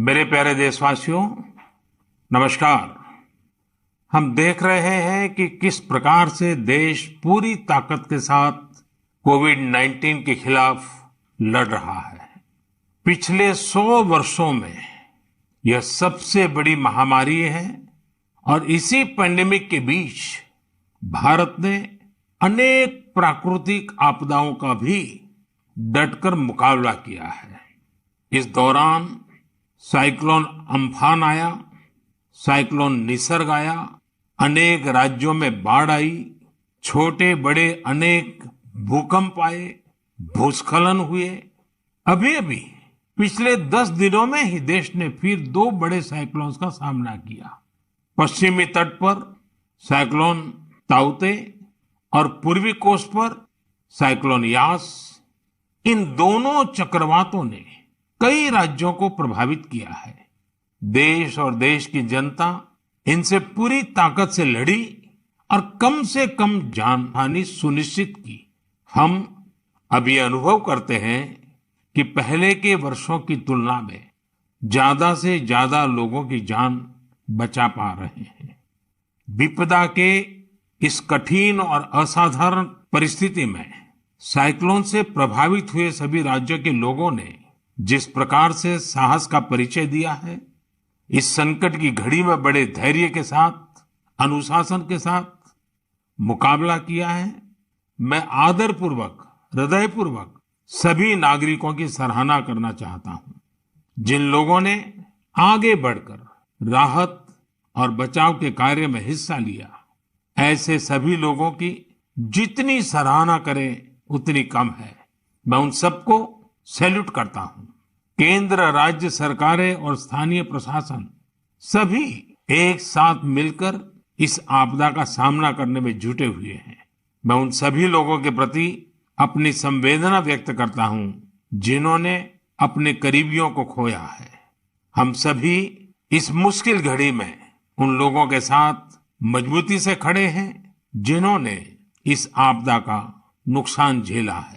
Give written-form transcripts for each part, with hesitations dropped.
मेरे प्यारे देशवासियों, नमस्कार। हम देख रहे हैं कि किस प्रकार से देश पूरी ताकत के साथ कोविड-19 के खिलाफ लड़ रहा है। पिछले 100 वर्षों में यह सबसे बड़ी महामारी है और इसी पैंडेमिक के बीच भारत ने अनेक प्राकृतिक आपदाओं का भी डटकर मुकाबला किया है। इस दौरान साइक्लोन अम्फान आया, साइक्लोन निसर्ग आया, अनेक राज्यों में बाढ़ आई, छोटे बड़े अनेक भूकंप आए, भूस्खलन हुए। अभी अभी पिछले 10 दिनों में ही देश ने फिर 2 बड़े साइक्लोन्स का सामना किया। पश्चिमी तट पर साइक्लोन ताउते और पूर्वी कोस्ट पर साइक्लोन यास। इन दोनों चक्रवातों ने कई राज्यों को प्रभावित किया है। देश और देश की जनता इनसे पूरी ताकत से लड़ी और कम से कम जानहानि सुनिश्चित की। हम अब ये अनुभव करते हैं कि पहले के वर्षों की तुलना में ज्यादा से ज्यादा लोगों की जान बचा पा रहे हैं। विपदा के इस कठिन और असाधारण परिस्थिति में साइक्लोन से प्रभावित हुए सभी राज्यों के लोगों ने जिस प्रकार से साहस का परिचय दिया है, इस संकट की घड़ी में बड़े धैर्य के साथ, अनुशासन के साथ मुकाबला किया है, मैं आदरपूर्वक, हृदयपूर्वक सभी नागरिकों की सराहना करना चाहता हूं। जिन लोगों ने आगे बढ़कर राहत और बचाव के कार्य में हिस्सा लिया, ऐसे सभी लोगों की जितनी सराहना करें उतनी कम है। मैं उन सबको सैल्यूट करता हूं। केंद्र, राज्य सरकारें और स्थानीय प्रशासन सभी एक साथ मिलकर इस आपदा का सामना करने में जुटे हुए हैं। मैं उन सभी लोगों के प्रति अपनी संवेदना व्यक्त करता हूं जिन्होंने अपने करीबियों को खोया है। हम सभी इस मुश्किल घड़ी में उन लोगों के साथ मजबूती से खड़े हैं जिन्होंने इस आपदा का नुकसान झेला है।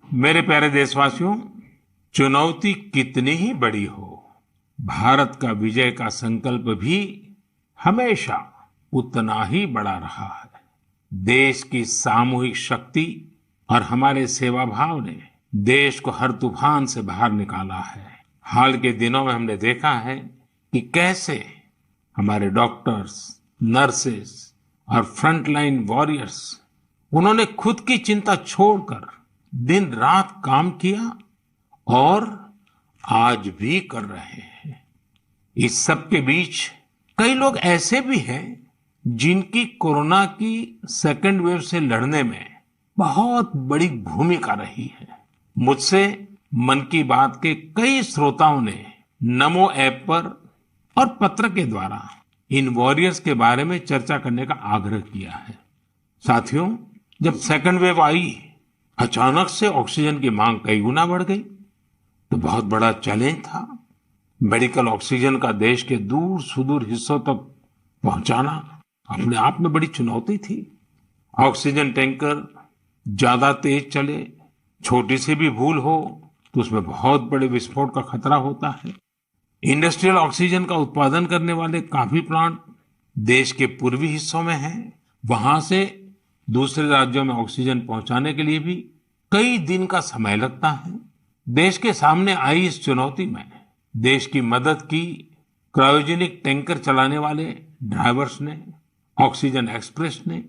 मेरे प्यारे देशवासियों, चुनौती कितनी ही बड़ी हो, भारत का विजय का संकल्प भी हमेशा उतना ही बड़ा रहा है। देश की सामूहिक शक्ति और हमारे सेवा भाव ने देश को हर तूफान से बाहर निकाला है। हाल के दिनों में हमने देखा है कि कैसे हमारे डॉक्टर्स, नर्सेस और फ्रंटलाइन वॉरियर्स, उन्होंने खुद की चिंता छोड़कर दिन रात काम किया और आज भी कर रहे हैं। इस सब के बीच कई लोग ऐसे भी हैं जिनकी कोरोना की सेकंड वेव से लड़ने में बहुत बड़ी भूमिका रही है। मुझसे मन की बात के कई श्रोताओं ने नमो ऐप पर और पत्र के द्वारा इन वॉरियर्स के बारे में चर्चा करने का आग्रह किया है। साथियों, जब सेकंड वेव आई, अचानक से ऑक्सीजन की मांग कई गुना बढ़ गई, तो बहुत बड़ा चैलेंज था। मेडिकल ऑक्सीजन का देश के दूर सुदूर हिस्सों तक पहुंचाना अपने आप में बड़ी चुनौती थी। ऑक्सीजन टैंकर ज्यादा तेज चले, छोटी सी भी भूल हो तो उसमें बहुत बड़े विस्फोट का खतरा होता है। इंडस्ट्रियल ऑक्सीजन का उत्पादन करने वाले काफी प्लांट देश के पूर्वी हिस्सों में हैं। वहां से दूसरे राज्यों में ऑक्सीजन पहुंचाने के लिए भी कई दिन का समय लगता है। देश के सामने आई इस चुनौती में देश की मदद की क्रायोजेनिक टैंकर चलाने वाले ड्राइवर्स ने, ऑक्सीजन एक्सप्रेस ने,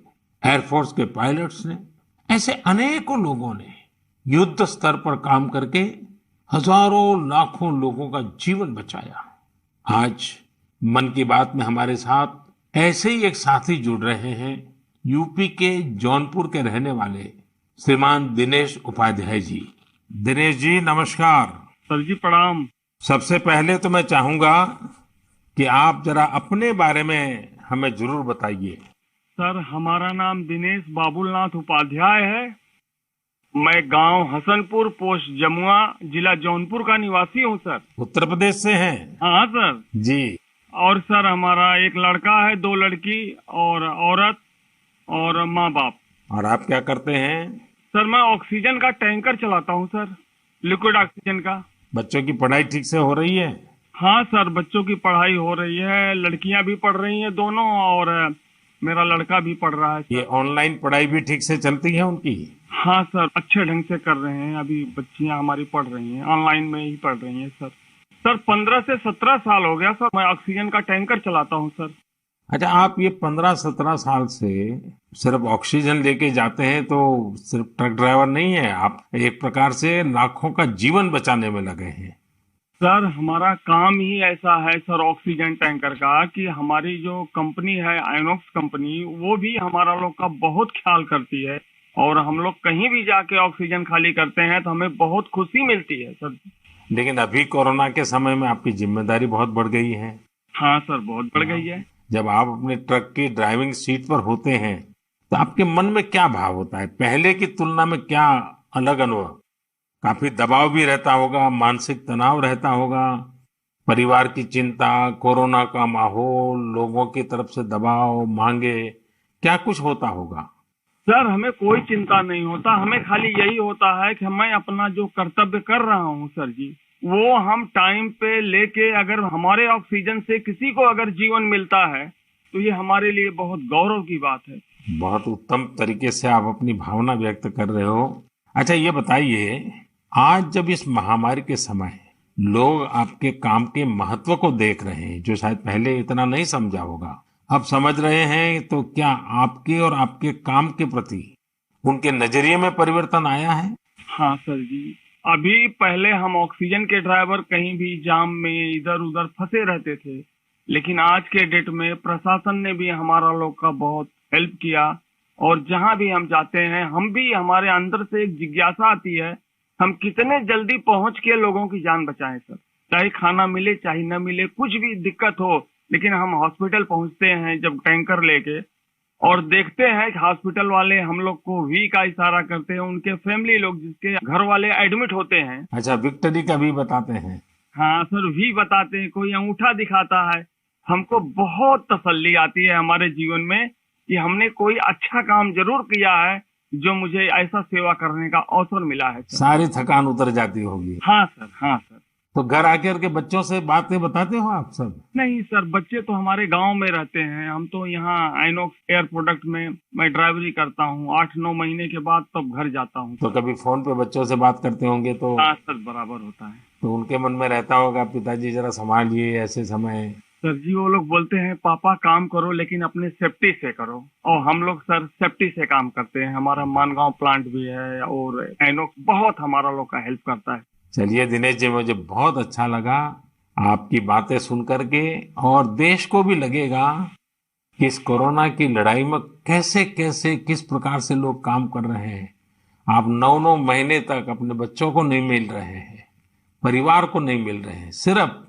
एयरफोर्स के पायलट्स ने, ऐसे अनेकों लोगों ने युद्ध स्तर पर काम करके हजारों लाखों लोगों का जीवन बचाया। आज मन की बात में हमारे साथ ऐसे ही एक साथी जुड़ रहे हैं, यूपी के जौनपुर के रहने वाले श्रीमान दिनेश उपाध्याय जी। दिनेश जी, नमस्कार। सर जी प्रणाम। सबसे पहले तो मैं चाहूंगा कि आप जरा अपने बारे में हमें जरूर बताइए। सर, हमारा नाम दिनेश बाबुलनाथ उपाध्याय है। मैं गांव हसनपुर, पोस्ट जमुआ, जिला जौनपुर का निवासी हूं सर। उत्तर प्रदेश से हैं? हाँ सर जी। और सर, हमारा एक लड़का है, 2 लड़की और औरत और माँ बाप। और आप क्या करते हैं? सर, मैं ऑक्सीजन का टैंकर चलाता हूँ सर, लिक्विड ऑक्सीजन का। बच्चों की पढ़ाई ठीक से हो रही है? हाँ सर, बच्चों की पढ़ाई हो रही है, लड़कियां भी पढ़ रही हैं दोनों, और मेरा लड़का भी पढ़ रहा है ये सर। ऑनलाइन पढ़ाई भी ठीक से चलती है उनकी? हाँ सर, अच्छे ढंग से कर रहे हैं। अभी बच्चियां हमारी पढ़ रही हैं, ऑनलाइन में ही पढ़ रही हैं सर। सर 15 से 17 साल हो गया सर, मैं ऑक्सीजन का टैंकर चलाता हूँ सर। अच्छा, आप ये 15-17 साल से सिर्फ ऑक्सीजन लेके जाते हैं, तो सिर्फ ट्रक ड्राइवर नहीं है आप, एक प्रकार से लाखों का जीवन बचाने में लगे हैं। सर हमारा काम ही ऐसा है सर, ऑक्सीजन टैंकर का, कि हमारी जो कंपनी है आइनॉक्स कंपनी, वो भी हमारा लोग का बहुत ख्याल करती है। और हम लोग कहीं भी जाके ऑक्सीजन खाली करते हैं तो हमें बहुत खुशी मिलती है सर। लेकिन अभी कोरोना के समय में आपकी जिम्मेदारी बहुत बढ़ गई है। हाँ सर, बहुत बढ़ गई है। जब आप अपने ट्रक की ड्राइविंग सीट पर होते हैं तो आपके मन में क्या भाव होता है? पहले की तुलना में क्या अलग अनुभव? काफी दबाव भी रहता होगा, मानसिक तनाव रहता होगा, परिवार की चिंता, कोरोना का माहौल, लोगों की तरफ से दबाव, मांगे, क्या कुछ होता होगा? सर हमें कोई चिंता नहीं होता, हमें खाली यही होता है कि मैं अपना जो कर्तव्य कर रहा हूँ सर जी, वो हम टाइम पे लेके, अगर हमारे ऑक्सीजन से किसी को अगर जीवन मिलता है तो ये हमारे लिए बहुत गौरव की बात है। बहुत उत्तम तरीके से आप अपनी भावना व्यक्त कर रहे हो। अच्छा, ये बताइए, आज जब इस महामारी के समय लोग आपके काम के महत्व को देख रहे हैं, जो शायद पहले इतना नहीं समझा होगा, अब समझ रहे हैं, तो क्या आपके और आपके काम के प्रति उनके नजरिए में परिवर्तन आया है? हाँ सर जी, अभी पहले हम ऑक्सीजन के ड्राइवर कहीं भी जाम में इधर उधर फंसे रहते थे, लेकिन आज के डेट में प्रशासन ने भी हमारा लोग का बहुत हेल्प किया। और जहां भी हम जाते हैं, हम भी, हमारे अंदर से एक जिज्ञासा आती है, हम कितने जल्दी पहुंच के लोगों की जान बचाएं सर। चाहे खाना मिले चाहे न मिले, कुछ भी दिक्कत हो, लेकिन हम हॉस्पिटल पहुंचते हैं जब टैंकर लेके, और देखते हैं कि हॉस्पिटल वाले हम लोग को वी का इशारा करते हैं, उनके फैमिली लोग जिसके घर वाले एडमिट होते हैं। अच्छा, विक्ट्री का भी बताते हैं? हाँ सर, वी बताते हैं, कोई अंगूठा दिखाता है। हमको बहुत तसल्ली आती है हमारे जीवन में कि हमने कोई अच्छा काम जरूर किया है, जो मुझे ऐसा सेवा करने का अवसर मिला है सर। सारी थकान उतर जाती होगी। हाँ सर, हाँ सर। तो घर आकर के बच्चों से बातें बताते हो आप सब? नहीं सर, बच्चे तो हमारे गांव में रहते हैं, हम तो यहाँ आइनॉक्स एयर प्रोडक्ट में मैं ड्राइवरी करता हूँ। 8-9 महीने के बाद तब घर जाता हूँ। तो कभी फोन पे बच्चों से बात करते होंगे तो? हाँ सर, बराबर होता है। तो उनके मन में रहता होगा, पिताजी जरा संभालिए ऐसे समय। सर जी, वो लोग बोलते हैं पापा काम करो लेकिन अपने सेफ्टी से करो, और हम लोग सर सेफ्टी से काम करते हैं। हमारा मानगांव प्लांट भी है और आइनॉक्स बहुत हमारा लोग का हेल्प करता है। चलिए दिनेश जी, मुझे बहुत अच्छा लगा आपकी बातें सुन करके, और देश को भी लगेगा कि इस कोरोना की लड़ाई में कैसे कैसे किस प्रकार से लोग काम कर रहे हैं। आप 9-9 महीने तक अपने बच्चों को नहीं मिल रहे हैं, परिवार को नहीं मिल रहे हैं, सिर्फ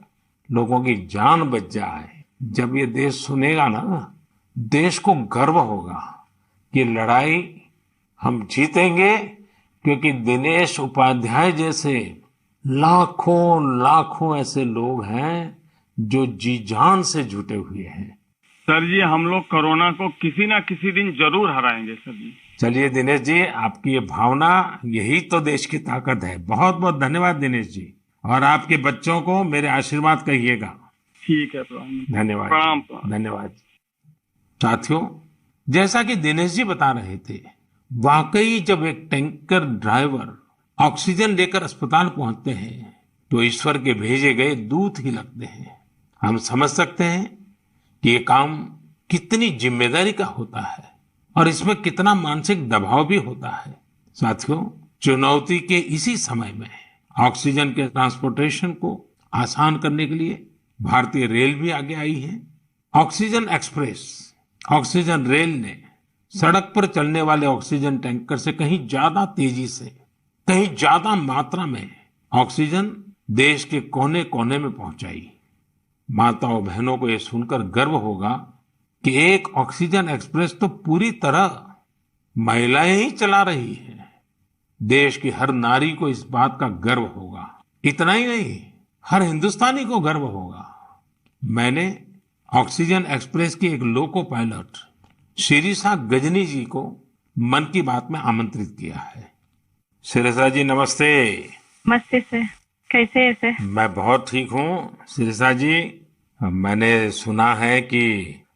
लोगों की जान बच जाए। जब ये देश सुनेगा ना, देश को गर्व होगा कि लड़ाई हम जीतेंगे, क्योंकि दिनेश उपाध्याय जैसे लाखों लाखों ऐसे लोग हैं जो जी जान से जुटे हुए हैं। सर जी, हम लोग कोरोना को किसी ना किसी दिन जरूर हराएंगे सर जी। चलिए दिनेश जी, आपकी ये भावना, यही तो देश की ताकत है। बहुत बहुत धन्यवाद दिनेश जी, और आपके बच्चों को मेरे आशीर्वाद कहिएगा। ठीक है, प्रणाम। धन्यवाद। प्रणाम। धन्यवाद। साथियों, जैसा कि दिनेश जी बता रहे थे, वाकई जब एक टैंकर ड्राइवर ऑक्सीजन लेकर अस्पताल पहुंचते हैं तो ईश्वर के भेजे गए दूत ही लगते हैं। हम समझ सकते हैं कि ये काम कितनी जिम्मेदारी का होता है और इसमें कितना मानसिक दबाव भी होता है। साथियों, चुनौती के इसी समय में ऑक्सीजन के ट्रांसपोर्टेशन को आसान करने के लिए भारतीय रेल भी आगे आई है। ऑक्सीजन एक्सप्रेस, ऑक्सीजन रेल ने सड़क पर चलने वाले ऑक्सीजन टैंकर से कहीं ज्यादा तेजी से, कहीं ज्यादा मात्रा में ऑक्सीजन देश के कोने कोने में पहुंचाई। माताओं बहनों को यह सुनकर गर्व होगा कि एक ऑक्सीजन एक्सप्रेस तो पूरी तरह महिलाएं ही चला रही हैं। देश की हर नारी को इस बात का गर्व होगा। इतना ही नहीं, हर हिंदुस्तानी को गर्व होगा। मैंने ऑक्सीजन एक्सप्रेस की एक लोको पायलट शिरीषा गजनी जी को मन की बात में आमंत्रित किया है। शिरीषा जी, नमस्ते। नमस्ते सर। कैसे है सर? मैं बहुत ठीक हूँ शिरिषा जी। मैंने सुना है कि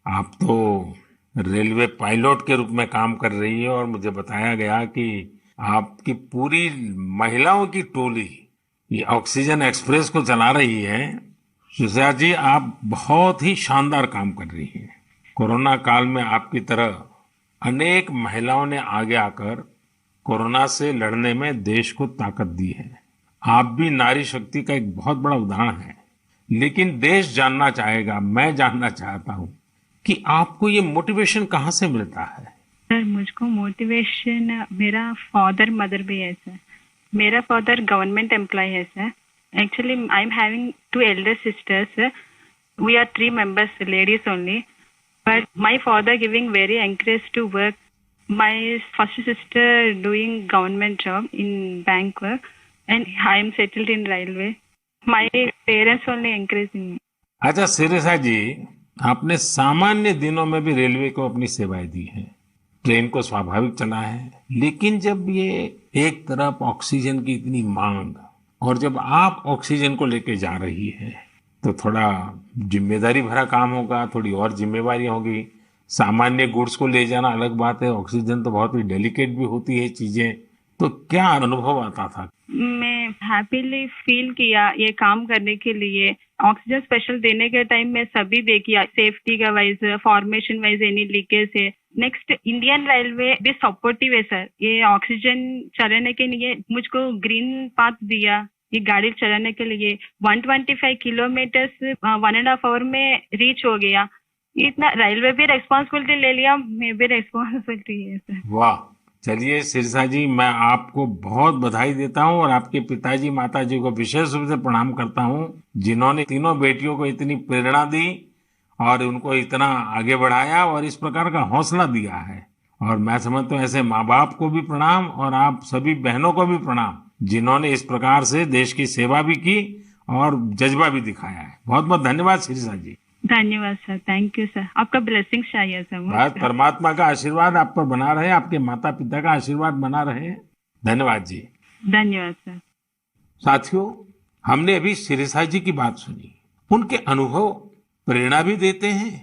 आप तो रेलवे पायलट के रूप में काम कर रही है और मुझे बताया गया कि आपकी पूरी महिलाओं की टोली ये ऑक्सीजन एक्सप्रेस को चला रही है। शिरिषा जी, आप बहुत ही शानदार काम कर रही हैं। कोरोना काल में आपकी तरह अनेक महिलाओं ने आगे आकर कोरोना से लड़ने में देश को ताकत दी है। आप भी नारी शक्ति का एक बहुत बड़ा उदाहरण है। लेकिन देश जानना चाहेगा, मैं जानना चाहता हूँ कि आपको ये मोटिवेशन कहाँ से मिलता है? सर मुझको मोटिवेशन मेरा फादर मदर भी है सर। मेरा फादर गवर्नमेंट एम्प्लॉय है sir. Actually I am having 2 elder sisters sir. We are 3 members ladies only, but my father giving very encourage to work. My first sister doing government job in bank work and I am settled in railway. My parents only encouraging me. अच्छा शिरिषा जी, आपने सामान्य दिनों में भी railway को अपनी सेवाएं दी हैं, ट्रेन को स्वाभाविक चला है, लेकिन जब ये एक तरफ ऑक्सीजन की इतनी मांग और जब आप ऑक्सीजन को लेके जा रही है तो थोड़ा जिम्मेदारी भरा काम होगा, थोड़ी और जिम्मेवारी होगी। सामान्य गुड्स को ले जाना अलग बात है, ऑक्सीजन तो बहुत ही डेलिकेट भी होती है चीजें। तो क्या अनुभव आता था? मैं हैप्पीली फील किया ये काम करने के लिए। ऑक्सीजन स्पेशल देने के टाइम में सभी देखिए सेफ्टी का wise, formation wise any leakage है। नेक्स्ट इंडियन रेलवे भी सपोर्टिव है सर। ये ऑक्सीजन चलाने के लिए मुझको ग्रीन पाथ दिया ये गाड़ी चलाने के लिए। 125 किलोमीटर 1.5 आवर में रीच हो गया। इतना रेलवे भी रेस्पॉन्सिबिलिटी ले लिया, मैं भी रेस्पॉन्सिबिलिटी है सर। वाह, चलिए शिरिषा जी, मैं आपको बहुत बधाई देता हूँ और आपके पिताजी माताजी को विशेष रूप से प्रणाम करता हूँ, जिन्होंने तीनों बेटियों को इतनी प्रेरणा दी और उनको इतना आगे बढ़ाया और इस प्रकार का हौसला दिया है। और मैं समझता हूँ ऐसे माँ बाप को भी प्रणाम और आप सभी बहनों को भी प्रणाम, जिन्होंने इस प्रकार से देश की सेवा भी की और जज्बा भी दिखाया है। बहुत बहुत धन्यवाद शिरिषा जी। धन्यवाद सर, थैंक यू सर। आपका ब्लेसिंग चाहिए सर। बस परमात्मा का आशीर्वाद आप पर बना रहे, आपके माता पिता का आशीर्वाद बना रहे। धन्यवाद जी। धन्यवाद सर। साथियों, हमने अभी शिरिषा जी की बात सुनी। उनके अनुभव प्रेरणा भी देते हैं,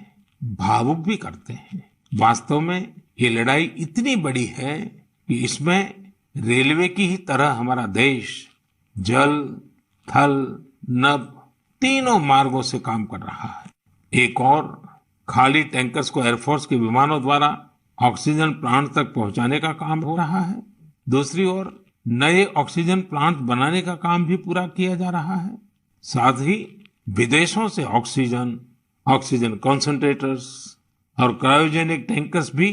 भावुक भी करते हैं। वास्तव में ये लड़ाई इतनी बड़ी है कि इसमें रेलवे की ही तरह हमारा देश जल, थल, नभ तीनों मार्गों से काम कर रहा है। एक और खाली टैंकर्स को एयरफोर्स के विमानों द्वारा ऑक्सीजन प्लांट तक पहुंचाने का काम हो रहा है। दूसरी ओर नए ऑक्सीजन प्लांट बनाने का काम भी पूरा किया जा रहा है। साथ ही विदेशों से ऑक्सीजन, ऑक्सीजन कॉन्सेंट्रेटर्स और क्रायोजेनिक टैंकर्स भी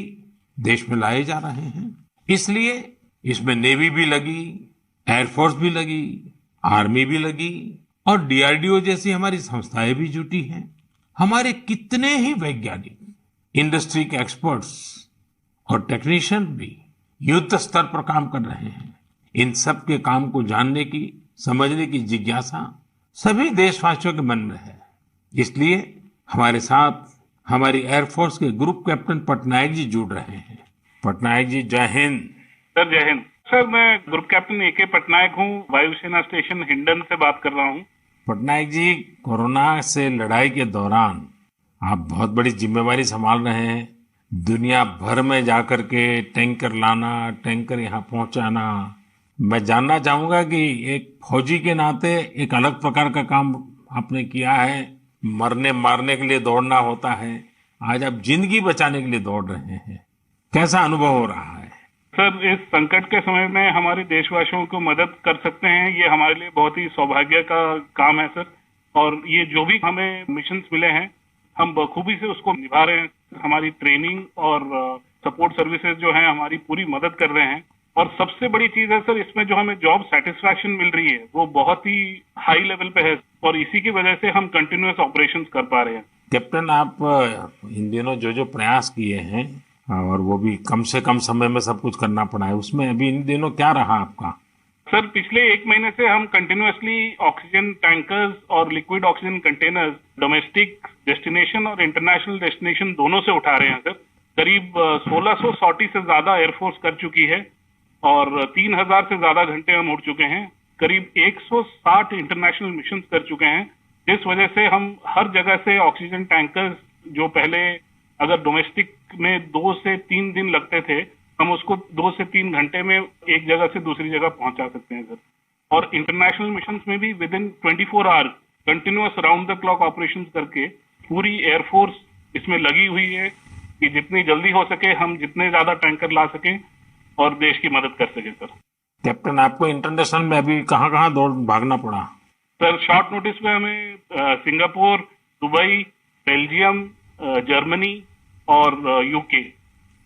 देश में लाए जा रहे हैं। इसलिए इसमें नेवी भी लगी, एयरफोर्स भी लगी, आर्मी भी लगी और डीआरडीओ जैसी हमारी संस्थाएं भी जुटी हैं। हमारे कितने ही वैज्ञानिक, इंडस्ट्री के एक्सपर्ट्स और टेक्नीशियन भी युद्ध स्तर पर काम कर रहे हैं। इन सब के काम को जानने की, समझने की जिज्ञासा सभी देशवासियों के मन में है। इसलिए हमारे साथ हमारी एयरफोर्स के ग्रुप कैप्टन पटनायक जी जुड़ रहे हैं। पटनायक जी, जय हिंद। सर जय हिंद। सर मैं ग्रुप कैप्टन ए.के. पटनायक हूँ, वायुसेना स्टेशन हिंडन से बात कर रहा हूँ। पटनायक जी, कोरोना से लड़ाई के दौरान आप बहुत बड़ी जिम्मेवारी संभाल रहे हैं। दुनिया भर में जाकर के टैंकर लाना, टैंकर यहाँ पहुंचाना। मैं जानना चाहूंगा कि एक फौजी के नाते एक अलग प्रकार का काम आपने किया है। मरने मारने के लिए दौड़ना होता है, आज आप जिंदगी बचाने के लिए दौड़ रहे हैं। कैसा अनुभव हो रहा है? सर, इस संकट के समय में हमारे देशवासियों को मदद कर सकते हैं, ये हमारे लिए बहुत ही सौभाग्य का काम है सर। और ये जो भी हमें मिशंस मिले हैं, हम बखूबी से उसको निभा रहे हैं। हमारी ट्रेनिंग और सपोर्ट सर्विसेज जो हैं हमारी पूरी मदद कर रहे हैं। और सबसे बड़ी चीज है सर, इसमें जो हमें जॉब सेटिस्फैक्शन मिल रही है वो बहुत ही हाई लेवल पे है और इसी की वजह से हम कंटिन्यूअस ऑपरेशंस कर पा रहे हैं। कैप्टन, आप इन दिनों जो प्रयास किए हैं और वो भी कम से कम समय में सब कुछ करना पड़ा है, उसमें अभी इन दिनों क्या रहा आपका? सर, पिछले 1 महीने से हम कंटिन्यूअसली ऑक्सीजन टैंकर्स और liquid oxygen containers domestic destination और इंटरनेशनल डेस्टिनेशन दोनों से उठा रहे हैं सर। करीब 1600 सॉर्टी से ज्यादा एयरफोर्स कर चुकी है और 3000 से ज्यादा घंटे हम उड़ चुके हैं। करीब 160 इंटरनेशनल मिशन कर चुके हैं, जिस वजह से हम हर जगह से ऑक्सीजन टैंकर्स, जो पहले अगर डोमेस्टिक में 2 से 3 दिन लगते थे, हम उसको 2 से 3 घंटे में एक जगह से दूसरी जगह पहुंचा सकते हैं सर। और इंटरनेशनल मिशन में भी within 24 hour continuous round the clock operation करके पूरी एयरफोर्स इसमें लगी हुई है कि जितनी जल्दी हो सके हम जितने ज्यादा टैंकर ला सकें और देश की मदद कर सके सर। कैप्टन, आपको इंटरनेशनल में अभी कहाँ कहाँ दौड़ भागना पड़ा? सर शॉर्ट नोटिस पे हमें सिंगापुर, दुबई, बेल्जियम, जर्मनी और यूके,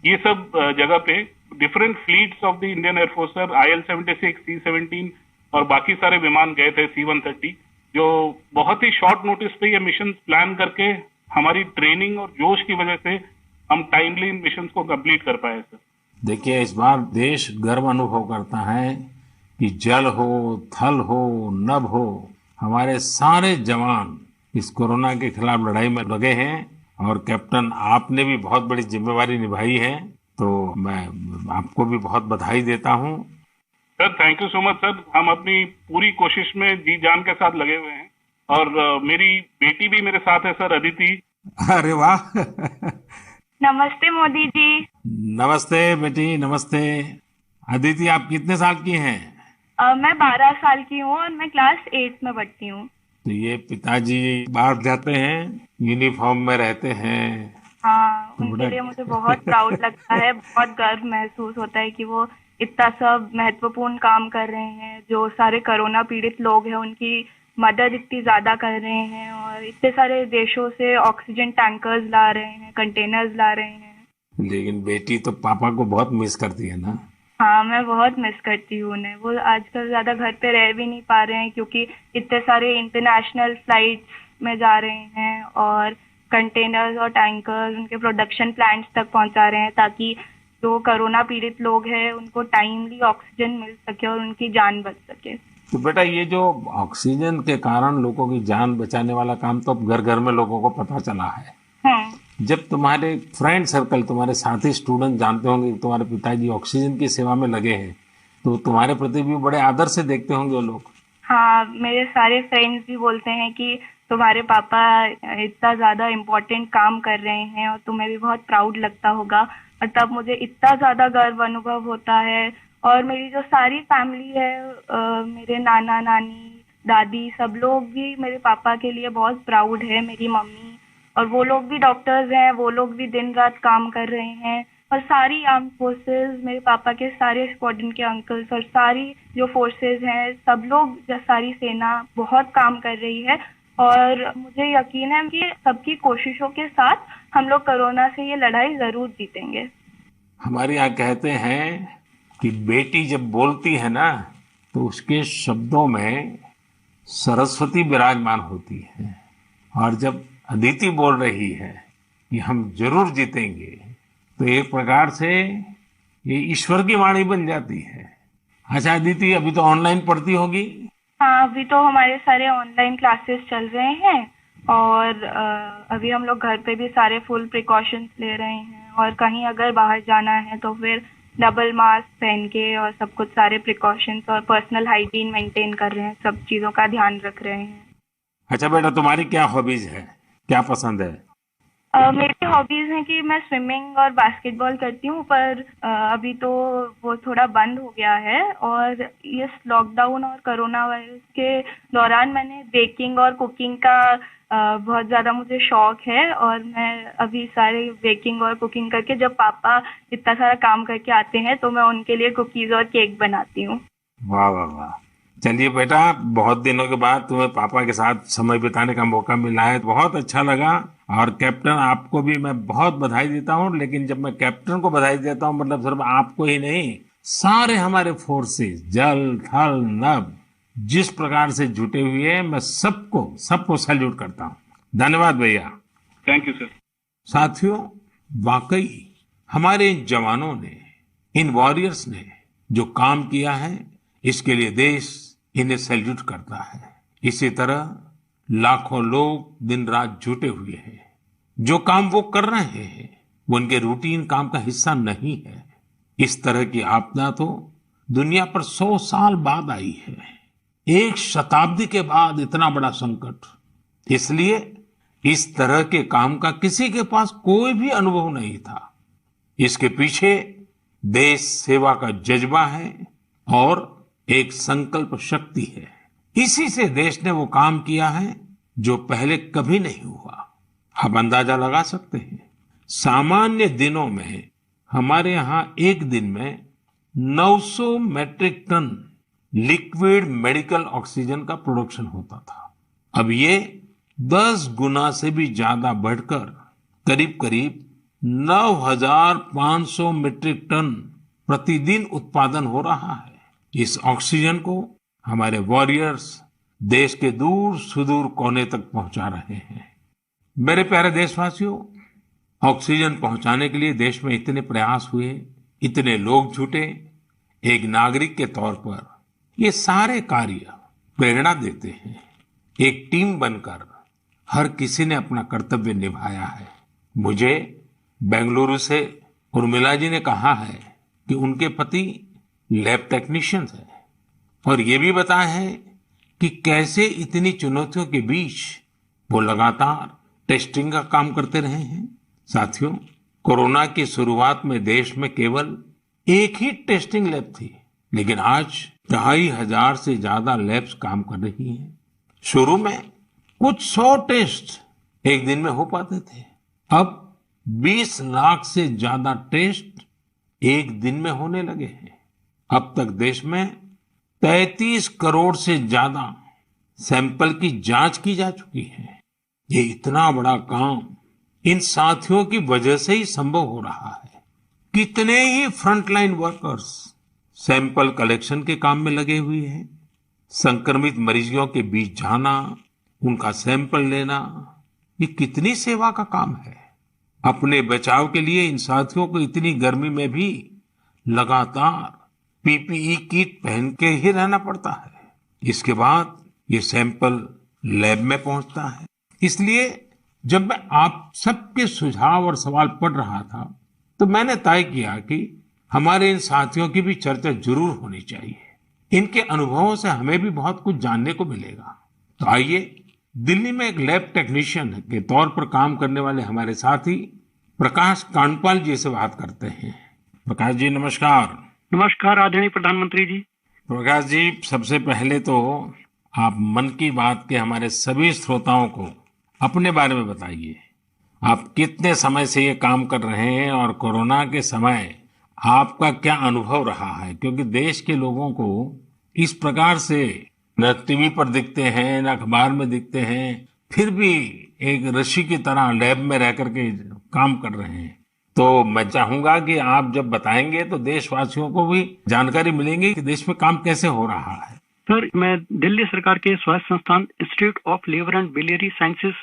ये सब जगह पे different fleets of the Indian air force sir, IL-76, C-17 और बाकी सारे विमान गए थे, C-130, जो बहुत ही शॉर्ट नोटिस पे ये मिशन प्लान करके हमारी ट्रेनिंग और जोश की वजह से हम टाइमली इन मिशन को कंप्लीट कर पाए सर। देखिए, इस बार देश गर्व अनुभव करता है कि जल हो, थल हो, नभ हो, हमारे सारे जवान इस कोरोना के खिलाफ लड़ाई में लगे हैं। और कैप्टन, आपने भी बहुत बड़ी जिम्मेवारी निभाई है, तो मैं आपको भी बहुत बधाई देता हूँ। Sir thank you so much sir. हम अपनी पूरी कोशिश में जी जान के साथ लगे हुए हैं और मेरी बेटी भी मेरे साथ है सर, अदिति। अरे वाह! नमस्ते मोदी जी। नमस्ते बेटी, नमस्ते। अदिति, आप कितने साल की हैं? मैं 12 साल की हूँ और मैं क्लास 8 में पढ़ती हूँ। तो ये पिताजी बाहर जाते हैं, यूनिफॉर्म में रहते हैं। हाँ, उनके लिए मुझे बहुत प्राउड लगता है, बहुत गर्व महसूस होता है कि वो इतना सब महत्वपूर्ण काम कर रहे हैं। जो सारे कोरोना पीड़ित लोग हैं उनकी मदद इतनी ज्यादा कर रहे हैं और इतने सारे देशों से ऑक्सीजन टैंकर्स ला रहे हैं, कंटेनर्स ला रहे हैं। लेकिन बेटी तो पापा को बहुत मिस करती है ना? हाँ, मैं बहुत मिस करती हूँ उन्हें। वो आजकल ज्यादा घर पे रह भी नहीं पा रहे हैं क्योंकि इतने सारे इंटरनेशनल फ्लाइट्स में जा रहे हैं और कंटेनर्स और टैंकर्स उनके प्रोडक्शन प्लांट्स तक पहुंचा रहे हैं ताकि जो कोरोना पीड़ित लोग हैं उनको टाइमली ऑक्सीजन मिल सके और उनकी जान बच सके। तो बेटा, ये जो ऑक्सीजन के कारण लोगों की जान बचाने वाला काम तो अब घर घर में लोगों को पता चला है। जब तुम्हारे फ्रेंड सर्कल, तुम्हारे साथी स्टूडेंट जानते होंगे कि तुम्हारे पिताजी ऑक्सीजन की सेवा में लगे हैं, तो तुम्हारे प्रति भी बड़े आदर से देखते होंगे वो लोग। हाँ, मेरे सारे फ्रेंड्स भी बोलते हैं कि तुम्हारे पापा इतना ज्यादा इम्पोर्टेंट काम कर रहे हैं और तुम्हें भी बहुत प्राउड लगता होगा। और तब मुझे इतना ज्यादा गर्व अनुभव होता है। और मेरी जो सारी फैमिली है, मेरे नाना नानी, दादी, सब लोग भी मेरे पापा के लिए बहुत प्राउड है। मेरी मम्मी, और वो लोग भी डॉक्टर्स हैं, वो लोग भी दिन रात काम कर रहे हैं। और सारी आर्म फोर्सेस, मेरे पापा के सारे स्क्वाड्रन के अंकल्स और सारी जो फोर्सेस हैं, सब लोग, सारी सेना बहुत काम कर रही है। और मुझे यकीन है कि सबकी कोशिशों के साथ हम लोग कोरोना से ये लड़ाई जरूर जीतेंगे। हमारे यहाँ कहते हैं कि बेटी जब बोलती है ना, तो उसके शब्दों में सरस्वती विराजमान होती है। और जब अदिति बोल रही है कि हम जरूर जीतेंगे, तो एक प्रकार से ये ईश्वर की वाणी बन जाती है। अच्छा अदिति, अभी तो ऑनलाइन पढ़ती होगी? हाँ, अभी तो हमारे सारे ऑनलाइन क्लासेस चल रहे हैं और अभी हम लोग घर पे भी सारे फुल प्रिकॉशंस ले रहे हैं। और कहीं अगर बाहर जाना है तो फिर डबल मास्क पहन के और सब कुछ सारे प्रिकॉशंस और पर्सनल हाइजीन मेंटेन कर रहे हैं, सब चीजों का ध्यान रख रहे हैं। अच्छा बेटा, तुम्हारी क्या हॉबीज है, क्या पसंद है? मेरी हॉबीज हैं कि मैं स्विमिंग और बास्केटबॉल करती हूँ, पर अभी तो वो थोड़ा बंद हो गया है। और इस लॉकडाउन और कोरोना वायरस के दौरान मैंने बेकिंग और कुकिंग का बहुत ज़्यादा मुझे शौक है। और मैं अभी सारे बेकिंग और कुकिंग करके, जब पापा इतना सारा काम करके आते हैं तो मैं उनके लिए कुकीज़ और केक बनाती हूँ। वाह वाह वाह! चलिए बेटा, बहुत दिनों के बाद तुम्हें पापा के साथ समय बिताने का मौका मिला है, बहुत अच्छा लगा। और कैप्टन, आपको भी मैं बहुत बधाई देता हूँ। लेकिन जब मैं कैप्टन को बधाई देता हूँ, मतलब सिर्फ आपको ही नहीं, सारे हमारे फोर्सेस, जल, थल, नभ, जिस प्रकार से जुटे हुए हैं, मैं सबको सैल्यूट करता हूँ। धन्यवाद भैया। Thank you sir. साथियों, वाकई हमारे इन जवानों ने, इन वॉरियर्स ने जो काम किया है, इसके लिए देश इन्हें सैल्यूट करता है। इसी तरह लाखों लोग दिन रात जुटे हुए हैं। जो काम वो कर रहे हैं वो उनके रूटीन काम का हिस्सा नहीं है। इस तरह की आपदा तो दुनिया पर 100 साल बाद आई है। एक शताब्दी के बाद इतना बड़ा संकट, इसलिए इस तरह के काम का किसी के पास कोई भी अनुभव नहीं था। इसके पीछे देश सेवा का जज्बा है और एक संकल्प शक्ति है। इसी से देश ने वो काम किया है जो पहले कभी नहीं हुआ। आप अंदाजा लगा सकते हैं, सामान्य दिनों में हमारे यहाँ एक दिन में 900 metric ton liquid medical oxygen का प्रोडक्शन होता था। अब ये 10 गुना से भी ज्यादा बढ़कर करीब करीब 9,500 मीट्रिक टन प्रतिदिन उत्पादन हो रहा है। इस ऑक्सीजन को हमारे वॉरियर्स देश के दूर सुदूर कोने तक पहुंचा रहे हैं। मेरे प्यारे देशवासियों, ऑक्सीजन पहुंचाने के लिए देश में इतने प्रयास हुए, इतने लोग जुटे। एक नागरिक के तौर पर ये सारे कार्य प्रेरणा देते हैं। एक टीम बनकर हर किसी ने अपना कर्तव्य निभाया है। मुझे बेंगलुरु से उर्मिला जी ने कहा है कि उनके पति लैब टेक्नीशियन है और ये भी बताया है कि कैसे इतनी चुनौतियों के बीच वो लगातार टेस्टिंग का काम करते रहे हैं। साथियों, कोरोना की शुरुआत में देश में केवल एक ही टेस्टिंग लैब थी, लेकिन आज 2,500 से ज्यादा लैब्स काम कर रही हैं। शुरू में कुछ 100 टेस्ट एक दिन में हो पाते थे, अब 20 लाख से ज्यादा टेस्ट एक दिन में होने लगे हैं। अब तक देश में 33 करोड़ से ज्यादा सैंपल की जांच की जा चुकी है। ये इतना बड़ा काम इन साथियों की वजह से ही संभव हो रहा है। कितने ही फ्रंटलाइन वर्कर्स सैंपल कलेक्शन के काम में लगे हुए हैं। संक्रमित मरीजों के बीच जाना, उनका सैंपल लेना, ये कितनी सेवा का काम है। अपने बचाव के लिए इन साथियों को इतनी गर्मी में भी लगातार पीपीई किट पहन के ही रहना पड़ता है। इसके बाद ये सैंपल लैब में पहुंचता है। इसलिए जब मैं आप सबके सुझाव और सवाल पढ़ रहा था तो मैंने तय किया कि हमारे इन साथियों की भी चर्चा जरूर होनी चाहिए। इनके अनुभवों से हमें भी बहुत कुछ जानने को मिलेगा। तो आइए दिल्ली में एक लैब टेक्नीशियन के तौर पर काम करने वाले हमारे साथी प्रकाश कांडपाल जी से बात करते हैं। प्रकाश जी नमस्कार। नमस्कार आदरणीय प्रधानमंत्री जी। प्रकाश जी, सबसे पहले तो आप मन की बात के हमारे सभी श्रोताओं को अपने बारे में बताइए। आप कितने समय से ये काम कर रहे हैं और कोरोना के समय आपका क्या अनुभव रहा है? क्योंकि देश के लोगों को इस प्रकार से न टीवी पर दिखते हैं, न अखबार में दिखते हैं, फिर भी एक ऋषि की तरह लैब में रह करके काम कर रहे हैं। तो मैं चाहूंगा कि आप जब बताएंगे तो देशवासियों को भी जानकारी मिलेगी कि देश में काम कैसे हो रहा है। सर, मैं दिल्ली सरकार के स्वास्थ्य संस्थान institute of liver and biliary sciences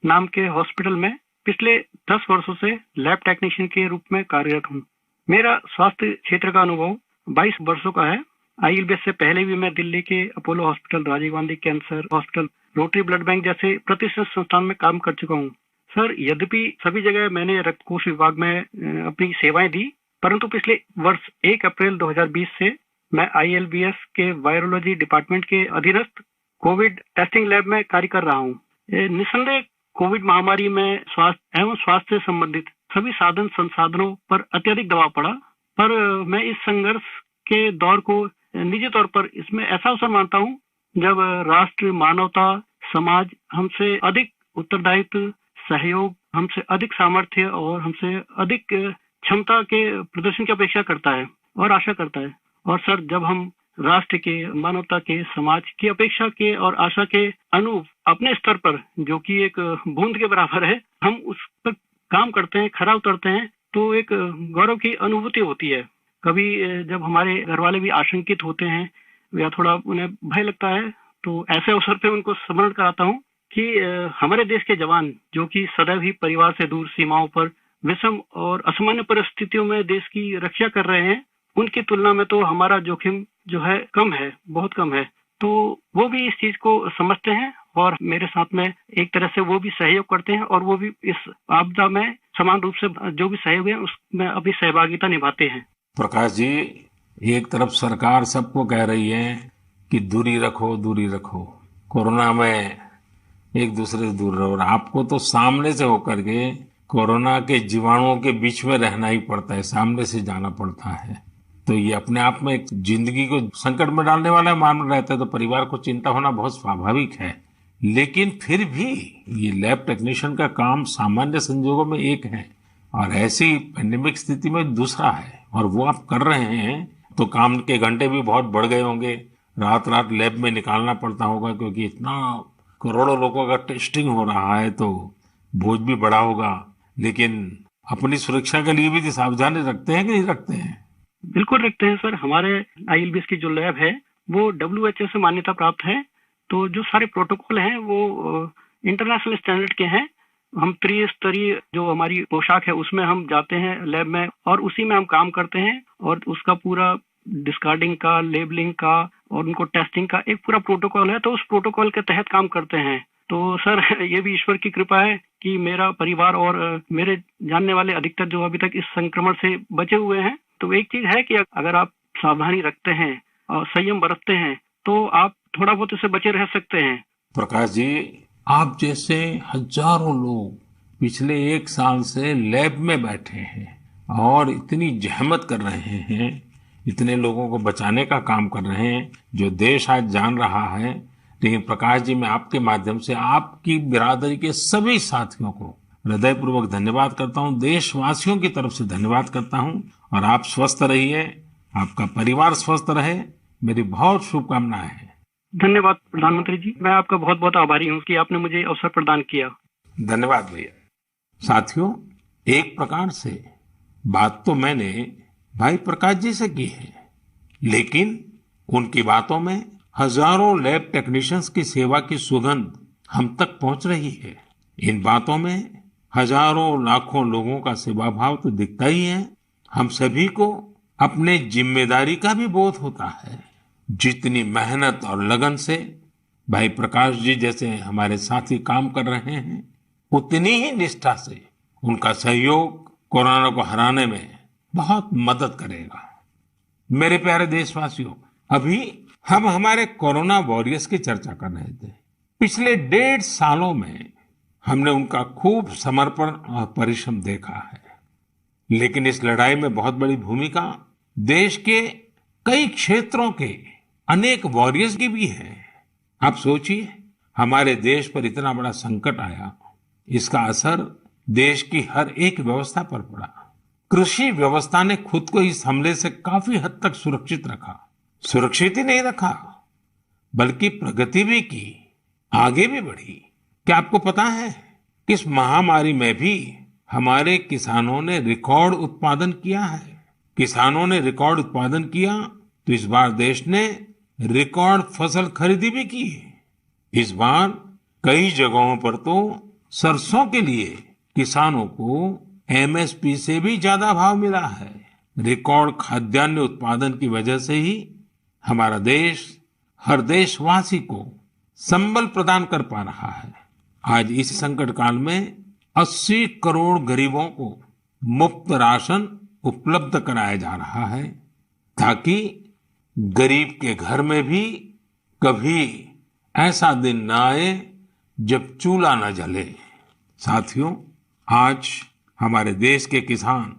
नाम के हॉस्पिटल में पिछले 10 वर्षों से लैब टेक्नीशियन के रूप में कार्यरत हूँ। मेरा स्वास्थ्य क्षेत्र का अनुभव 22 वर्षों का है। आईएलबीएस से पहले भी मैं दिल्ली के Apollo hospital, Rajiv Gandhi cancer hospital, rotary blood bank जैसे प्रतिष्ठित संस्थान में काम कर चुका हूँ। सर, यद्यपि सभी जगह मैंने रक्त कोष विभाग में अपनी सेवाएं दी, परंतु पिछले वर्ष 1 अप्रैल 2020 से मैं आईएलबीएस के वायरोलॉजी डिपार्टमेंट के अधीनस्थ कोविड टेस्टिंग लैब में कार्य कर रहा हूँ। निस्संदेह कोविड महामारी में स्वास्थ्य एवं स्वास्थ्य से संबंधित सभी साधन संसाधनों पर अत्यधिक दबाव पड़ा, पर मैं इस संघर्ष के दौर को निजी तौर पर इसमें ऐसा अवसर मानता हूँ जब राष्ट्र, मानवता, समाज हमसे अधिक उत्तरदायित्व, सहयोग, हमसे अधिक सामर्थ्य और हमसे अधिक क्षमता के प्रदर्शन की अपेक्षा करता है और आशा करता है। और सर, जब हम राष्ट्र के, मानवता के, समाज की अपेक्षा के और आशा के अनुरूप अपने स्तर पर, जो कि एक बूंद के बराबर है, हम उस पर काम करते हैं, खरा उतरते हैं, तो एक गौरव की अनुभूति होती है। कभी जब हमारे घर वाले भी आशंकित होते हैं या थोड़ा उन्हें भय लगता है, तो ऐसे अवसर पे उनको स्मरण कराता हूँ कि हमारे देश के जवान, जो कि सदैव ही परिवार से दूर सीमाओं पर विषम और असामान्य परिस्थितियों में देश की रक्षा कर रहे हैं, उनकी तुलना में तो हमारा जोखिम जो है कम है, बहुत कम है। तो वो भी इस चीज को समझते हैं और मेरे साथ में एक तरह से वो भी सहयोग करते हैं और वो भी इस आपदा में समान रूप से जो भी सहयोग है उसमें अपनी सहभागिता निभाते हैं। प्रकाश जी, एक तरफ सरकार सबको कह रही है कि दूरी रखो, दूरी रखो, कोरोना में एक दूसरे से दूर रहो। और आपको तो सामने से होकर के कोरोना के जीवाणुओं के बीच में रहना ही पड़ता है, सामने से जाना पड़ता है। तो ये अपने आप में एक जिंदगी को संकट में डालने वाला मामला रहता है, तो परिवार को चिंता होना बहुत स्वाभाविक है। लेकिन फिर भी ये लैब टेक्नीशियन का काम सामान्य संजोगों में एक है और ऐसी पैंडेमिक स्थिति में दूसरा है, और वो आप कर रहे हैं तो काम के घंटे भी बहुत बढ़ गए होंगे, रात रात लैब में निकालना पड़ता होगा, क्योंकि इतना करोड़ों लोगों का टेस्टिंग हो रहा है तो बोझ भी बड़ा होगा। लेकिन अपनी सुरक्षा के लिए भी सावधानी रखते हैं कि नहीं रखते हैं? बिल्कुल रखते हैं सर। हमारे ILBS की जो लैब है वो WHO से मान्यता प्राप्त है, तो जो सारे प्रोटोकॉल हैं वो इंटरनेशनल स्टैंडर्ड के हैं। हम त्रिस्तरीय जो हमारी पोशाक है उसमें हम जाते हैं लैब में और उसी में हम काम करते हैं, और उसका पूरा डिस्कार्डिंग का, लेबलिंग का और उनको टेस्टिंग का एक पूरा प्रोटोकॉल है, तो उस प्रोटोकॉल के तहत काम करते हैं। तो सर ये भी ईश्वर की कृपा है कि मेरा परिवार और मेरे जानने वाले अधिकतर जो अभी तक इस संक्रमण से बचे हुए हैं। तो एक चीज है कि अगर आप सावधानी रखते हैं और संयम बरतते हैं तो आप थोड़ा बहुत इससे बचे रह सकते हैं। प्रकाश जी, आप जैसे हजारों लोग पिछले 1 साल से लैब में बैठे हैं और इतनी जहमत कर रहे हैं, इतने लोगों को बचाने का काम कर रहे हैं, जो देश आज जान रहा है। लेकिन प्रकाश जी, मैं आपके माध्यम से आपकी बिरादरी के सभी साथियों को हृदयपूर्वक धन्यवाद करता हूं, देशवासियों की तरफ से धन्यवाद करता हूं। और आप स्वस्थ रहिए, आपका परिवार स्वस्थ रहे, मेरी बहुत शुभकामनाएं हैं। धन्यवाद प्रधानमंत्री जी, मैं आपका बहुत बहुत आभारी हूं कि आपने मुझे अवसर प्रदान किया। धन्यवाद भैया। साथियों, एक प्रकार से बात तो मैंने भाई प्रकाश जी से की है, लेकिन उनकी बातों में हजारों लैब टेक्नीशियंस की सेवा की सुगंध हम तक पहुंच रही है। इन बातों में हजारों लाखों लोगों का सेवा भाव तो दिखता ही है। हम सभी को अपने जिम्मेदारी का भी बोध होता है। जितनी मेहनत और लगन से भाई प्रकाश जी जैसे हमारे साथी काम कर रहे हैं, उतनी ही निष्ठा से उनका सहयोग कोरोना को हराने में बहुत मदद करेगा। मेरे प्यारे देशवासियों, अभी हम हमारे कोरोना वॉरियर्स की चर्चा कर रहे थे। पिछले 1.5 सालों में हमने उनका खूब समर्पण और परिश्रम देखा है, लेकिन इस लड़ाई में बहुत बड़ी भूमिका देश के कई क्षेत्रों के अनेक वॉरियर्स की भी है। आप सोचिए, हमारे देश पर इतना बड़ा संकट आया, इसका असर देश की हर एक व्यवस्था पर पड़ा। कृषि व्यवस्था ने खुद को इस हमले से काफी हद तक सुरक्षित रखा। सुरक्षित ही नहीं रखा, बल्कि प्रगति भी की, आगे भी बढ़ी। क्या आपको पता है कि इस महामारी में भी हमारे किसानों ने रिकॉर्ड उत्पादन किया है? किसानों ने रिकॉर्ड उत्पादन किया तो इस बार देश ने रिकॉर्ड फसल खरीदी भी की। इस बार कई जगहों पर तो सरसों के लिए किसानों को MSP से भी ज्यादा भाव मिला है। रिकॉर्ड खाद्यान्न उत्पादन की वजह से ही हमारा देश हर देशवासी को संबल प्रदान कर पा रहा है। आज इस संकट काल में 80 करोड़ गरीबों को मुफ्त राशन उपलब्ध कराया जा रहा है, ताकि गरीब के घर में भी कभी ऐसा दिन न आए जब चूल्हा न जले। साथियों, आज हमारे देश के किसान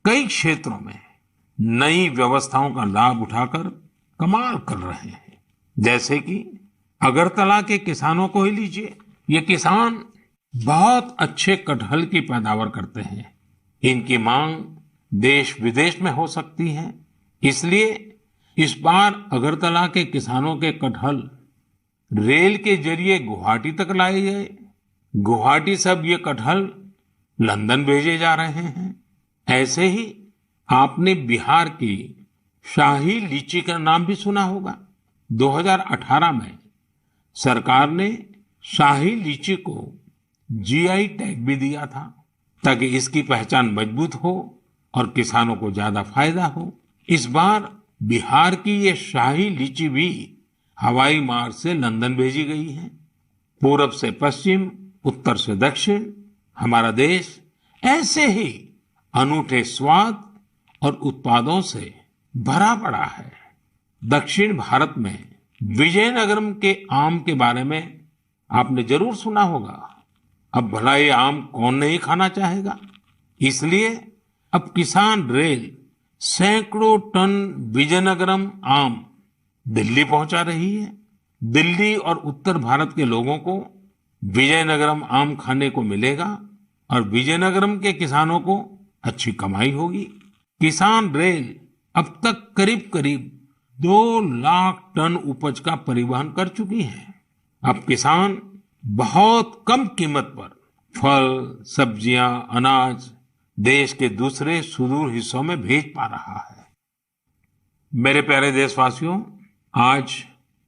कई क्षेत्रों में नई व्यवस्थाओं का लाभ उठाकर कमाल कर रहे हैं। जैसे कि अगरतला के किसानों को ही लीजिए। ये किसान बहुत अच्छे कटहल की पैदावार करते हैं। इनकी मांग देश विदेश में हो सकती है, इसलिए इस बार अगरतला के किसानों के कटहल रेल के जरिए गुवाहाटी तक लाए गए। गुवाहाटी से अब ये कटहल लंदन भेजे जा रहे हैं। ऐसे ही आपने बिहार की शाही लीची का नाम भी सुना होगा। 2018 में सरकार ने शाही लीची को GI टैग भी दिया था, ताकि इसकी पहचान मजबूत हो और किसानों को ज्यादा फायदा हो। इस बार बिहार की ये शाही लीची भी हवाई मार्ग से लंदन भेजी गई है। पूरब से पश्चिम, उत्तर से दक्षिण, हमारा देश ऐसे ही अनूठे स्वाद और उत्पादों से भरा पड़ा है। दक्षिण भारत में विजयनगरम के आम के बारे में आपने जरूर सुना होगा। अब भला ये आम कौन नहीं खाना चाहेगा। इसलिए अब किसान रेल सैकड़ों टन विजयनगरम आम दिल्ली पहुंचा रही है। दिल्ली और उत्तर भारत के लोगों को विजयनगरम आम खाने को मिलेगा और विजयनगरम के किसानों को अच्छी कमाई होगी। किसान रेल अब तक करीब करीब 2 लाख टन उपज का परिवहन कर चुकी है। अब किसान बहुत कम कीमत पर फल, सब्जियां, अनाज देश के दूसरे सुदूर हिस्सों में भेज पा रहा है। मेरे प्यारे देशवासियों, आज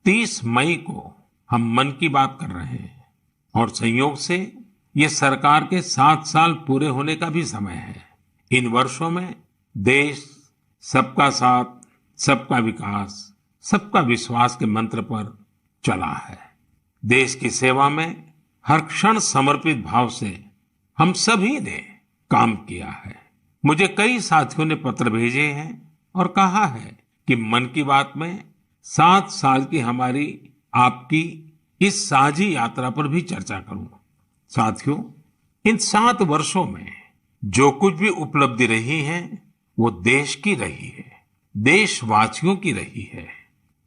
30 मई को हम मन की बात कर रहे हैं और संयोग से ये सरकार के 7 साल पूरे होने का भी समय है। इन वर्षों में देश सबका साथ, सबका विकास, सबका विश्वास के मंत्र पर चला है। देश की सेवा में हर क्षण समर्पित भाव से हम सभी ने काम किया है। मुझे कई साथियों ने पत्र भेजे हैं और कहा है कि मन की बात में 7 साल की हमारी आपकी इस साझी यात्रा पर भी चर्चा करूं। साथियों, इन 7 वर्षों में जो कुछ भी उपलब्धि रही है वो देश की रही है, देशवासियों की रही है।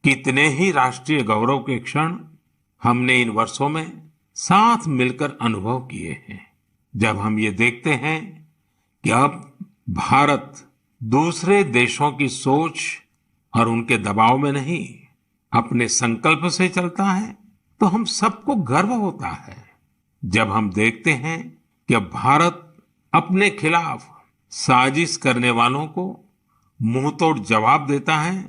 कितने ही राष्ट्रीय गौरव के क्षण हमने इन वर्षों में साथ मिलकर अनुभव किए हैं। जब हम ये देखते हैं कि अब भारत दूसरे देशों की सोच और उनके दबाव में नहीं, अपने संकल्प से चलता है, तो हम सबको गर्व होता है। जब हम देखते हैं कि अब भारत अपने खिलाफ साजिश करने वालों को मुंह तोड़ जवाब देता है,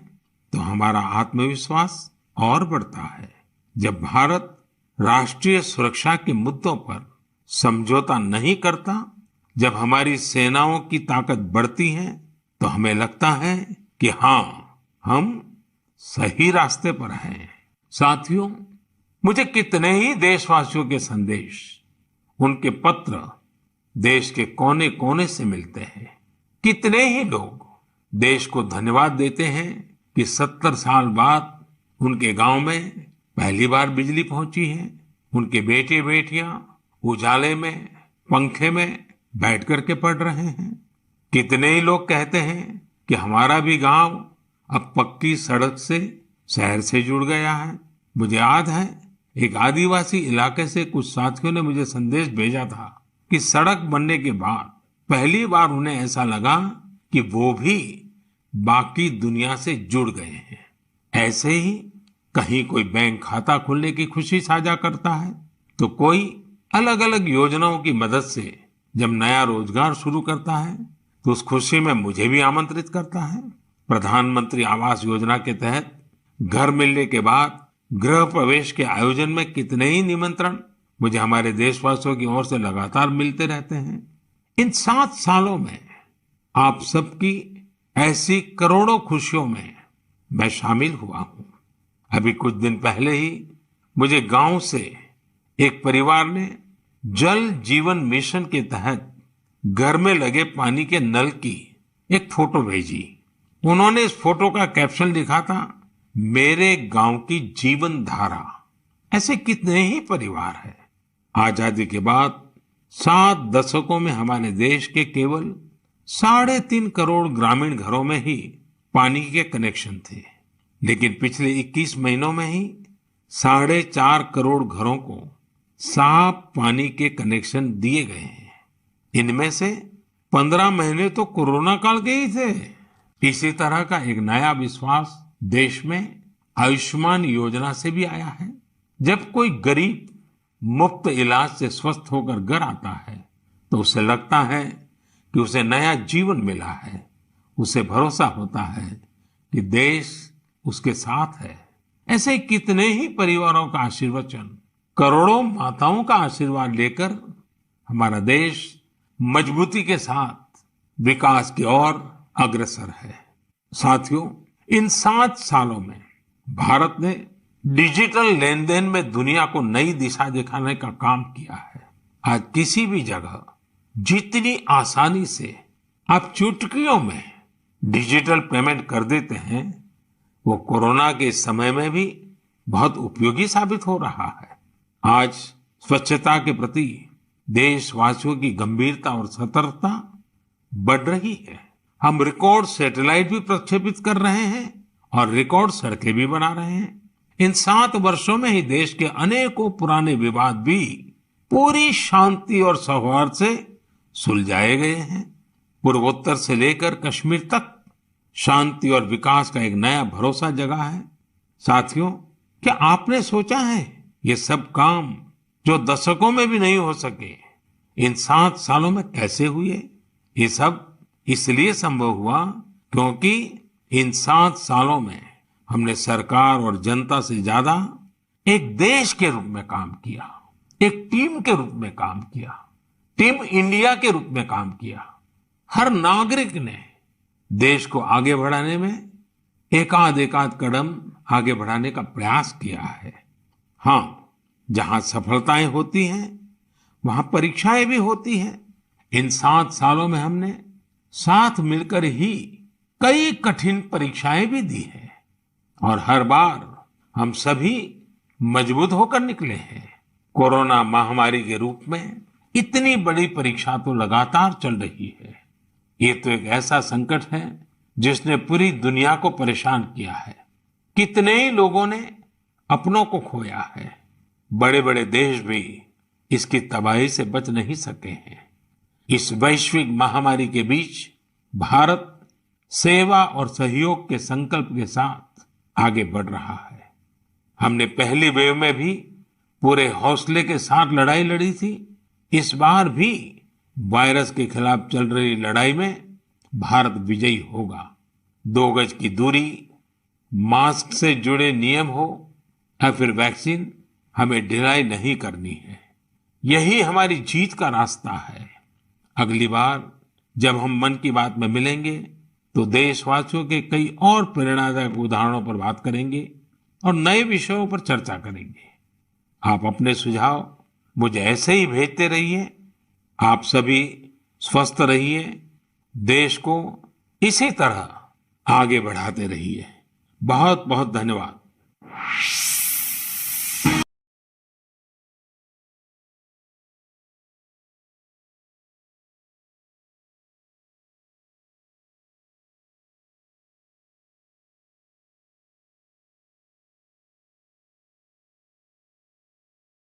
तो हमारा आत्मविश्वास और बढ़ता है। जब भारत राष्ट्रीय सुरक्षा के मुद्दों पर समझौता नहीं करता, जब हमारी सेनाओं की ताकत बढ़ती है, तो हमें लगता है कि हाँ, हम सही रास्ते पर हैं। साथियों, मुझे कितने ही देशवासियों के संदेश, उनके पत्र देश के कोने कोने से मिलते हैं। कितने ही लोग देश को धन्यवाद देते हैं कि 70 साल बाद उनके गांव में पहली बार बिजली पहुंची है। उनके बेटे बेटियां उजाले में, पंखे में बैठ करके पढ़ रहे हैं। कितने ही लोग कहते हैं कि हमारा भी गांव अब पक्की सड़क से शहर से जुड़ गया है। मुझे याद है, एक आदिवासी इलाके से कुछ साथियों ने मुझे संदेश भेजा था कि सड़क बनने के बाद पहली बार उन्हें ऐसा लगा कि वो भी बाकी दुनिया से जुड़ गए हैं। ऐसे ही कहीं कोई बैंक खाता खोलने की खुशी साझा करता है, तो कोई अलग अलग योजनाओं की मदद से जब नया रोजगार शुरू करता है, तो उस खुशी में मुझे भी आमंत्रित करता है। प्रधानमंत्री आवास योजना के तहत घर मिलने के बाद गृह प्रवेश के आयोजन में कितने ही निमंत्रण मुझे हमारे देशवासियों की ओर से लगातार मिलते रहते हैं। इन 7 सालों में आप सबकी ऐसी करोड़ों खुशियों में मैं शामिल हुआ हूं। अभी कुछ दिन पहले ही मुझे गांव से एक परिवार ने जल जीवन मिशन के तहत घर में लगे पानी के नल की एक फोटो भेजी। उन्होंने इस फोटो का कैप्शन लिखा था, मेरे गांव की जीवन धारा। ऐसे कितने ही परिवार हैं। आजादी के बाद 7 दशकों में हमारे देश के केवल 3.5 करोड़ ग्रामीण घरों में ही पानी के कनेक्शन थे, लेकिन पिछले 21 महीनों में ही 4.5 करोड़ घरों को साफ पानी के कनेक्शन दिए गए हैं। इनमें से 15 महीने तो कोरोना काल के ही थे। इसी तरह का एक नया विश्वास देश में आयुष्मान योजना से भी आया है। जब कोई गरीब मुफ्त इलाज से स्वस्थ होकर घर आता है, तो उसे लगता है कि उसे नया जीवन मिला है। उसे भरोसा होता है कि देश उसके साथ है। ऐसे कितने ही परिवारों का आशीर्वचन, करोड़ों माताओं का आशीर्वाद लेकर हमारा देश मजबूती के साथ विकास की ओर अग्रसर है। साथियों, इन 7 सालों में भारत ने डिजिटल लेन देन में दुनिया को नई दिशा दिखाने का काम किया है। आज किसी भी जगह जितनी आसानी से आप चुटकियों में डिजिटल पेमेंट कर देते हैं, वो कोरोना के समय में भी बहुत उपयोगी साबित हो रहा है। आज स्वच्छता के प्रति देशवासियों की गंभीरता और सतर्कता बढ़ रही है। हम रिकॉर्ड सैटेलाइट भी प्रक्षेपित कर रहे हैं और रिकॉर्ड सड़कें भी बना रहे हैं। इन 7 वर्षों में ही देश के अनेकों पुराने विवाद भी पूरी शांति और सौहार्द से सुलझाए गए हैं। पूर्वोत्तर से लेकर कश्मीर तक शांति और विकास का एक नया भरोसा जगा है। साथियों, क्या आपने सोचा है ये सब काम जो दशकों में भी नहीं हो सके, इन 7 सालों में कैसे हुए? ये सब इसलिए संभव हुआ क्योंकि इन 7 सालों में हमने सरकार और जनता से ज्यादा एक देश के रूप में काम किया, एक टीम के रूप में काम किया, टीम इंडिया के रूप में काम किया। हर नागरिक ने देश को आगे बढ़ाने में एकाध कदम आगे बढ़ाने का प्रयास किया है। हाँ, जहां सफलताएं होती हैं वहां परीक्षाएं भी होती हैं। इन 7 सालों में हमने साथ मिलकर ही कई कठिन परीक्षाएं भी दी हैं और हर बार हम सभी मजबूत होकर निकले हैं। कोरोना महामारी के रूप में इतनी बड़ी परीक्षा तो लगातार चल रही है। ये तो एक ऐसा संकट है जिसने पूरी दुनिया को परेशान किया है। कितने ही लोगों ने अपनों को खोया है। बड़े बड़े देश भी इसकी तबाही से बच नहीं सके हैं। इस वैश्विक महामारी के बीच भारत सेवा और सहयोग के संकल्प के साथ आगे बढ़ रहा है। हमने पहली वेव में भी पूरे हौसले के साथ लड़ाई लड़ी थी। इस बार भी वायरस के खिलाफ चल रही लड़ाई में भारत विजयी होगा। 2 गज की दूरी, मास्क से जुड़े नियम हो या फिर वैक्सीन, हमें ढिलाई नहीं करनी है। यही हमारी जीत का रास्ता है। अगली बार जब हम मन की बात में मिलेंगे तो देशवासियों के कई और प्रेरणादायक उदाहरणों पर बात करेंगे और नए विषयों पर चर्चा करेंगे। आप अपने सुझाव मुझे ऐसे ही भेजते रहिए। आप सभी स्वस्थ रहिए, देश को इसी तरह आगे बढ़ाते रहिए। बहुत बहुत धन्यवाद।